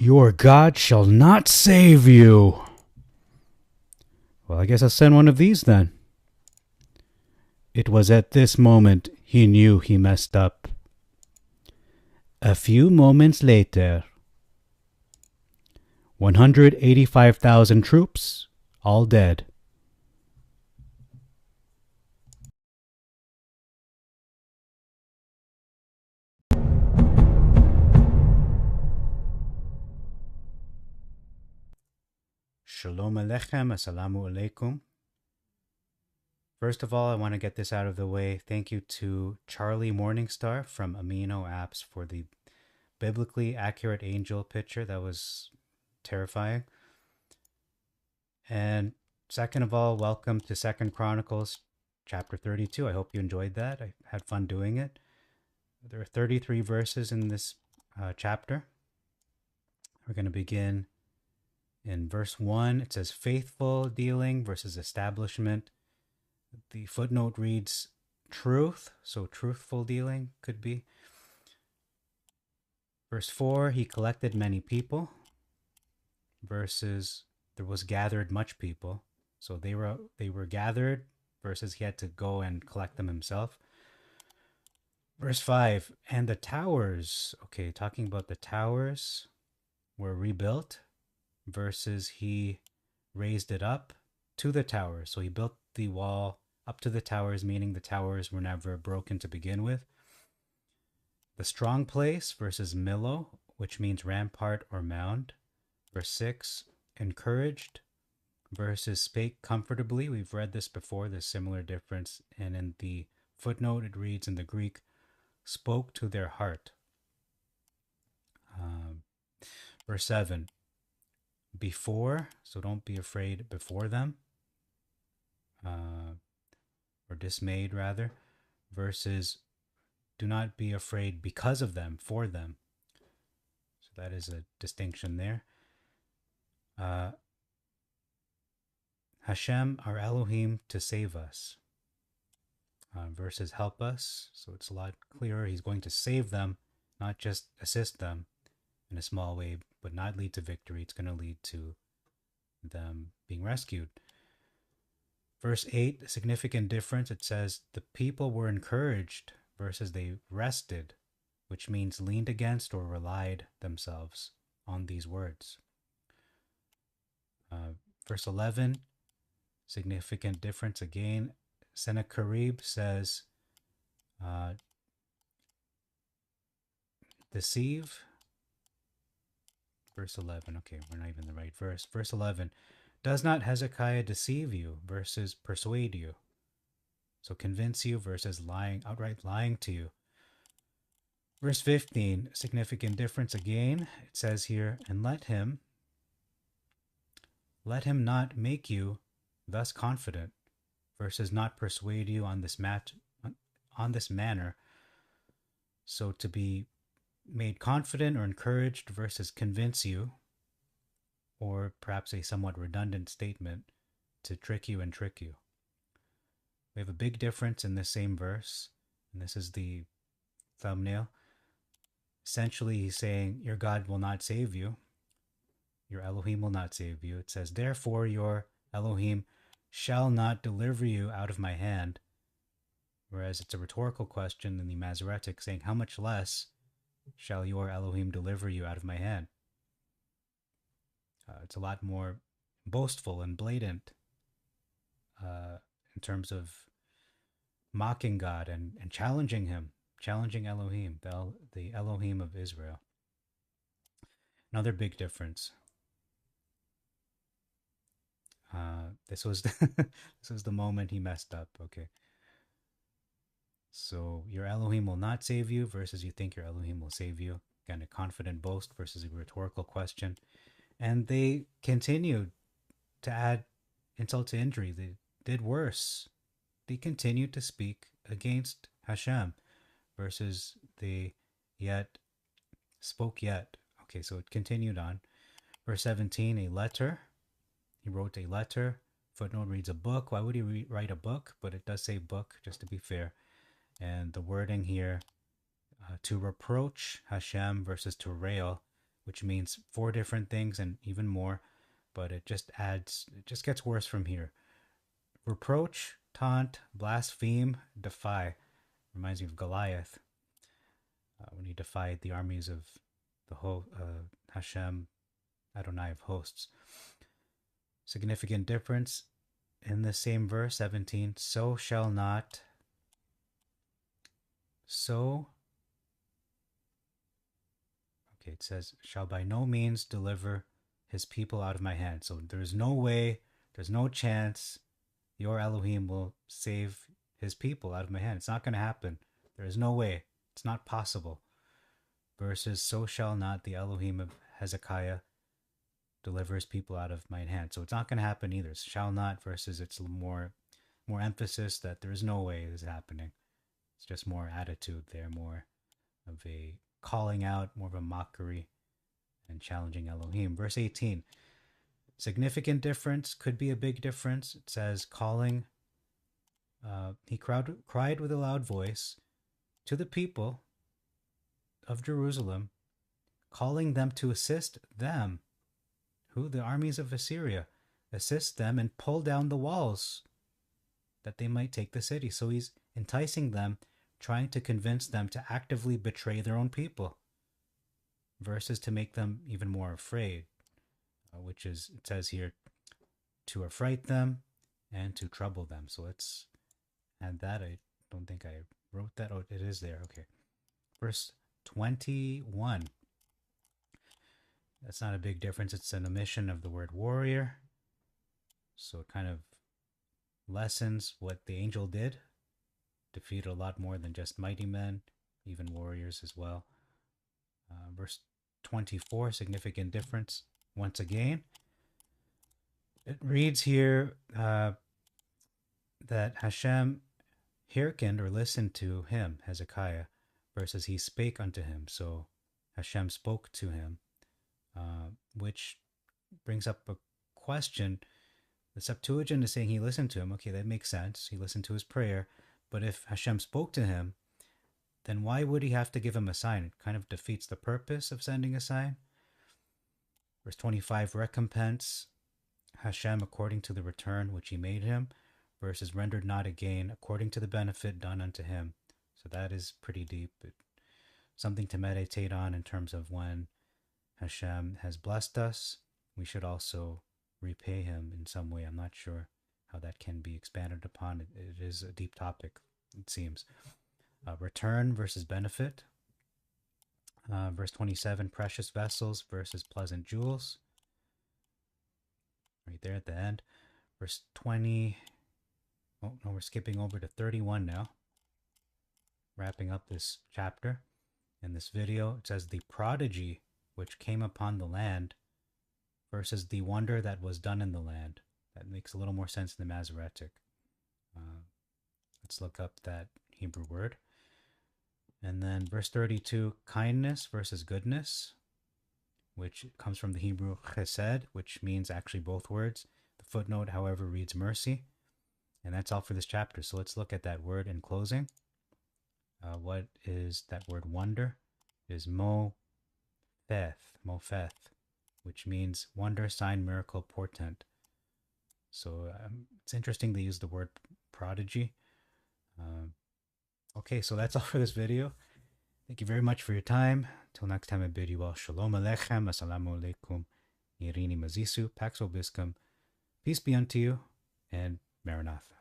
Your God shall not save you. Well, I guess I'll send one of these then. It was at this moment he knew he messed up. A few moments later, 185,000 troops, all dead. Shalom Aleichem, Assalamu Alaikum. First of all, I want to get this out of the way. Thank you to Charlie Morningstar from Amino Apps for the biblically accurate angel picture. That was terrifying. And second of all, welcome to 2nd Chronicles chapter 32. I hope you enjoyed that. I had fun doing it. There are 33 verses in this chapter. We're going to begin in verse 1. It says faithful dealing versus establishment. The footnote reads truth, so truthful dealing could be. Verse 4, he collected many people. Versus there was gathered much people. So they were gathered versus he had to go and collect them himself. Verse 5, and the towers, okay, talking about the towers were rebuilt versus he raised it up to the towers. So he built the wall up to the towers, meaning the towers were never broken to begin with. The strong place versus millow, which means rampart or mound. Verse 6, encouraged versus spake comfortably. We've read this before, there's similar difference. And in the footnote, it reads in the Greek, spoke to their heart. Verse 7, before, so don't be afraid before them. Or dismayed rather, versus do not be afraid because of them, for them. So that is a distinction there. Hashem, our Elohim, to save us. Versus help us, so it's a lot clearer. He's going to save them, not just assist them in a small way, but not lead to victory. It's going to lead to them being rescued. Verse 8, a significant difference. It says, the people were encouraged versus they rested, which means leaned against or relied themselves on these words. Verse 11, significant difference again. Sennacherib says, deceive. Verse 11, okay, we're not even in the right verse. Verse 11, does not Hezekiah deceive you versus persuade you? So convince you versus lying, outright lying to you. Verse 15, significant difference again. It says here, and let him not make you thus confident versus not persuade you on this manner. So to be made confident or encouraged versus convince you, or perhaps a somewhat redundant statement to trick you and trick you. We have a big difference in this same verse, and this is the thumbnail. Essentially, he's saying, your God will not save you. Your Elohim will not save you. It says, therefore, your Elohim shall not deliver you out of my hand. Whereas it's a rhetorical question in the Masoretic saying, how much less shall your Elohim deliver you out of my hand? It's a lot more boastful and blatant in terms of mocking God and challenging him, challenging Elohim, the Elohim of Israel. Another big difference. This was the moment he messed up. Okay. So your Elohim will not save you versus you think your Elohim will save you. Again, a confident boast versus a rhetorical question. And they continued to add insult to injury. They did worse. They continued to speak against Hashem versus they spoke yet. Okay, so it continued on. Verse 17, a letter. He wrote a letter. Footnote reads a book. Why would he write a book? But it does say book, just to be fair. And the wording here, to reproach Hashem versus to rail. which means 4 different things and even more, but it just gets worse from here. Reproach, taunt, blaspheme, defy. Reminds me of Goliath when he defied the armies of the Hashem, Adonai of hosts. Significant difference in the same verse, 17. So it says, shall by no means deliver his people out of my hand. So there's no way, there's no chance your Elohim will save his people out of my hand. It's not going to happen. There is no way. It's not possible. Versus, so shall not the Elohim of Hezekiah deliver his people out of mine hand. So it's not going to happen either. It's shall not versus it's more emphasis that there is no way this is happening. It's just more attitude there, more of a calling out, more of a mockery and challenging Elohim. Verse 18, significant difference, could be a big difference. It says calling, he cried with a loud voice to the people of Jerusalem, calling them to assist them. Who? The armies of Assyria. Assist them and pull down the walls that they might take the city. So he's enticing them, trying to convince them to actively betray their own people versus to make them even more afraid, which is, it says here, to affright them and to trouble them. So let's add that. I don't think I wrote that. Oh, it is there. Okay. Verse 21. That's not a big difference. It's an omission of the word warrior. So it kind of lessens what the angel did. Defeated a lot more than just mighty men, even warriors as well. Verse 24, significant difference. Once again, it reads here that Hashem hearkened or listened to him, Hezekiah, versus he spake unto him. So Hashem spoke to him, which brings up a question. The Septuagint is saying he listened to him. Okay, that makes sense. He listened to his prayer. But if Hashem spoke to him, then why would he have to give him a sign? It kind of defeats the purpose of sending a sign. Verse 25, recompense Hashem according to the return which he made him, versus rendered not again according to the benefit done unto him. So that is pretty deep. Something to meditate on in terms of when Hashem has blessed us, we should also repay him in some way. I'm not sure how that can be expanded upon. It is a deep topic, it seems. Return versus benefit. Verse 27, precious vessels versus pleasant jewels. Right there at the end. Verse 20. Oh, no, we're skipping over to 31 now. Wrapping up this chapter. In this video, it says the prodigy which came upon the land versus the wonder that was done in the land. That makes a little more sense in the Masoretic. Let's look up that Hebrew word. And then verse 32, kindness versus goodness, which comes from the Hebrew chesed, which means actually both words. The footnote, however, reads mercy. And that's all for this chapter. So let's look at that word in closing. What is that word wonder? It is mopheth, which means wonder, sign, miracle, portent. So it's interesting they use the word prodigy. Okay, so that's all for this video. Thank you very much for your time. Till next time, I bid you all shalom aleichem, assalamu alaikum, irini mazisu, pax vobiscum, peace be unto you, and Maranatha.